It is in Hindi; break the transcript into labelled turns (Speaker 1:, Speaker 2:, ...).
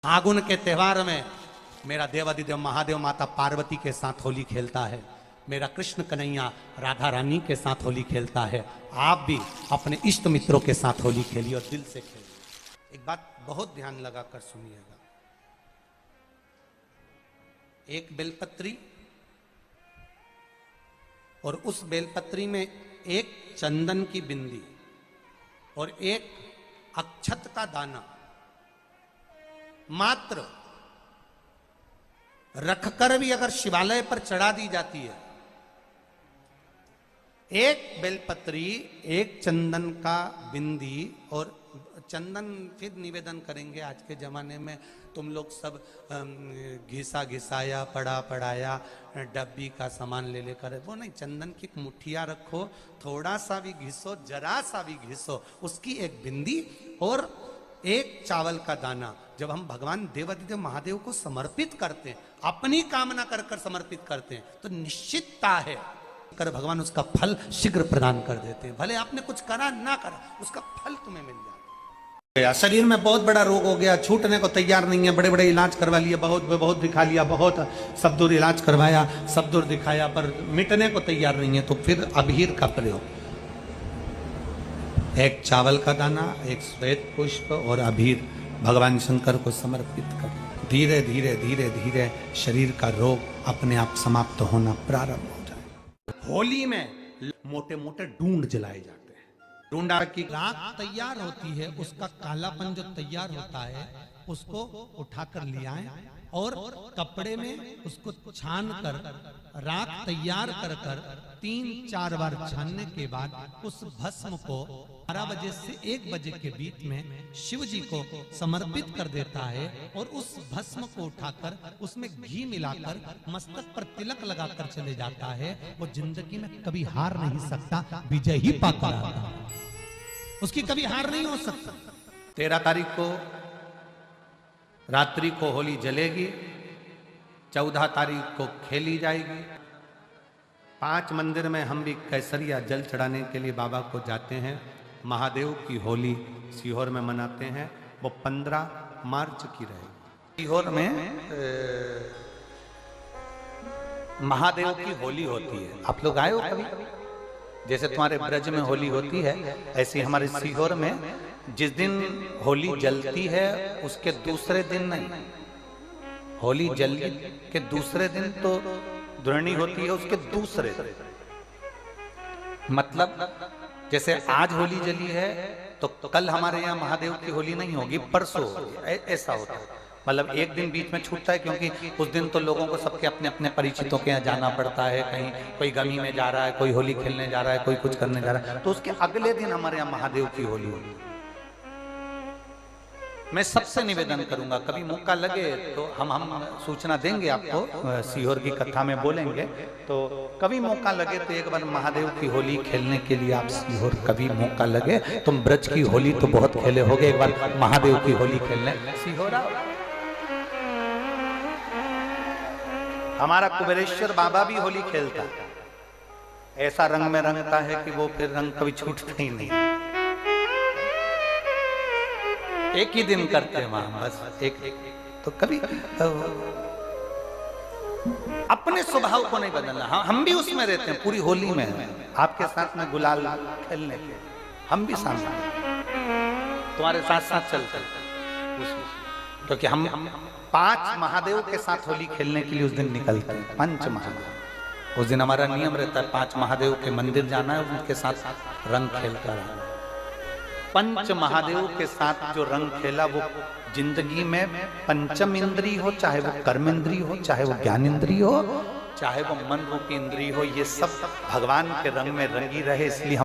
Speaker 1: फागुन के त्यौहार में मेरा देवादिदेव महादेव माता पार्वती के साथ होली खेलता है, मेरा कृष्ण कन्हैया राधा रानी के साथ होली खेलता है। आप भी अपने इष्ट मित्रों के साथ होली खेलिए और दिल से खेलिए। एक बात बहुत ध्यान लगाकर सुनिएगा, एक बेलपत्री और उस बेलपत्री में एक चंदन की बिंदी और एक अक्षत का दाना मात्र रखकर भी अगर शिवालय पर चढ़ा दी जाती है, एक बेलपत्री, एक चंदन का बिंदी और चंदन फिर निवेदन करेंगे। आज के जमाने में तुम लोग सब घिसा घिसाया पड़ा पड़ाया डब्बी का सामान ले लेकर, वो नहीं, चंदन की मुठ्ठियां रखो, थोड़ा सा भी घिसो, जरा सा भी घिसो, उसकी एक बिंदी और एक चावल का दाना जब हम भगवान देवादिदेव महादेव को समर्पित करते हैं, अपनी कामना कर कर समर्पित करते हैं, तो निश्चितता है कर भगवान उसका फल शीघ्र प्रदान कर देते हैं। भले आपने कुछ करा ना करा, उसका फल तुम्हें मिल जाता है। शरीर में बहुत बड़ा रोग हो गया, छूटने को तैयार नहीं है, बड़े बड़े इलाज करवा लिए, बहुत दिखा लिया, बहुत सब दूर इलाज करवाया, सब दूर दिखाया, पर मिटने को तैयार नहीं है, तो फिर अबीर का प्रयोग, एक चावल का दाना, एक श्वेत पुष्प और अबीर भगवान शंकर को समर्पित कर, धीरे धीरे धीरे धीरे शरीर का रोग अपने आप समाप्त होना प्रारंभ हो जाए। होली में मोटे मोटे ढूंढ जलाए जाते हैं, ढूंढा की राख तैयार होती है, उसका कालापन जो तैयार होता है उसको उठाकर ले आए और कपड़े में उसको छान कर राख तैयार कर कर 3-4 बार छानने के बाद उस भस्म को 12 बजे से 1 बजे के बीच में शिव जी को समर्पित कर देता है और उस भस्म को उठाकर उसमें घी मिलाकर मस्तक पर तिलक लगाकर चले जाता है। वो जिंदगी में कभी हार नहीं सकता, विजय ही पाकर आता है, उसकी कभी हार नहीं हो सकता। 13 तारीख को रात्रि को होली जलेगी, 14 तारीख को खेली जाएगी। 5 मंदिर में हम भी केसरिया जल चढ़ाने के लिए बाबा को जाते हैं। महादेव की होली सीहोर में मनाते हैं, वो 15 मार्च की रहेगी। सीहोर में महादेव की होली होती है, आप लोग आए हो कभी? जैसे तुम्हारे ब्रज में होली होती है, ऐसी हमारे सीहोर में जिस दिन होली जलती है उसके दूसरे दिन नहीं, होली जल के दूसरे दिन तो द्रोणी होती है, उसके दूसरे मतलब जैसे आज होली जली है तो कल हमारे यहाँ महादेव की होली नहीं होगी, परसों होगी, ऐसा होता है। मतलब एक दिन बीच में छूटता है, क्योंकि उस दिन तो लोगों को सबके अपने अपने परिचितों के यहाँ जाना पड़ता है, कहीं कोई गमी में जा रहा है, कोई होली खेलने जा रहा है, कोई कुछ करने जा रहा है, तो उसके अगले दिन हमारे यहाँ महादेव की होली होगी। मैं सबसे निवेदन करूंगा, कभी मौका लगे तो हम सूचना देंगे आपको, सीहोर की कथा में बोलेंगे, तो कभी मौका लगे तो एक बार महादेव की होली खेलने के लिए आप सीहोर, कभी मौका लगे, तुम ब्रज की होली तो बहुत खेले होगे, एक बार महादेव की होली खेलने सीहोर आओ। हमारा कुबेरेश्वर बाबा भी होली खेलता है, ऐसा रंग में रंगता है कि वो फिर रंग कभी छूटता ही नहीं, एक ही दिन करते हैं वहां बस एक तो कभी अपने स्वभाव को नहीं बदलना। हम भी उसमें रहते हैं, पूरी होली में आपके साथ में गुलाल खेलने के हम भी साथ तुम्हारे साथ साथ चलते हैं, क्योंकि हम 5 महादेव के साथ होली खेलने के लिए उस दिन निकलते हैं। 5 महादेव, उस दिन हमारा नियम रहता है 5 महादेव के मंदिर जाना है, उनके साथ रंग खेल कर आना। 5 महादेव के साथ जो रंग खेला वो जिंदगी में पंचम इंद्री हो, चाहे वो कर्म इंद्री हो, चाहे वो ज्ञान इंद्री हो, चाहे वो मन रूपी इंद्री हो, ये सब भगवान के रंग में रंगी रहे, इसलिए